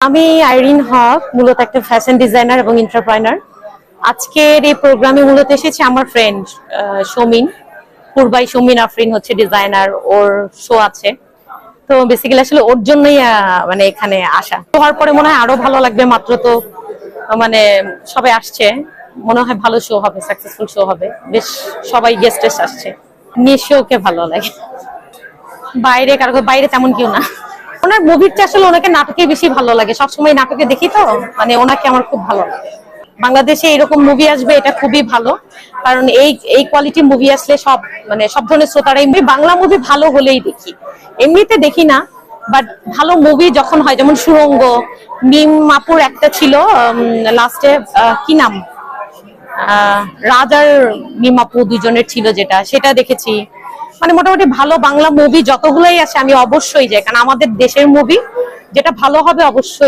আমি আইরিন হক, মূলত একটা ফ্যাশন ডিজাইনার এবং এন্টারপ্রেনার। আজকের এই প্রোগ্রামে মূলত এসেছে আমার ফ্রেন্ড শমিন, পূর্বাই শমিন আফরিন হচ্ছে ডিজাইনার, ওর শো আছে। তো বেসিক্যালি আসলে ওর জন্যই মানে এখানে আসা। হওয়ার পরে মনে হয় আরো ভালো লাগবে, মাত্র তো মানে সবাই আসছে, মনে হয় ভালো শো হবে, সাকসেসফুল শো হবে। বেশ সবাই গেস্ট আসছে, নিশোকে ভালো লাগে। বাইরে কারো বাইরে তেমন কেউ না। ওনার মুভিটা আসলে ওনাকে নাটকে বেশি ভালো লাগে, সবসময় নাটকে দেখি তো, মানে ওনাকে আমার খুব ভালো লাগে। বাংলাদেশে এরকম মুভি আসবে এটা খুবই ভালো, কারণ এই কোয়ালিটি মুভি আসলে সব ধরনের শ্রোতারা বাংলা মুভি ভালো হলেই দেখি, এমনিতে দেখি না। বাট ভালো মুভি যখন হয়, যেমন সুড়ঙ্গ, মিম আপুর একটা ছিল লাস্টে, কি নাম, রাজ আর মিম আপু দুজনের ছিল, সেটা দেখেছি। মানে মোটামুটি ভালো বাংলা মুভি যতগুলোই আছে আমি অবশ্যই যাই, কারণ আমাদের দেশের মুভি যেটা ভালো হবে অবশ্যই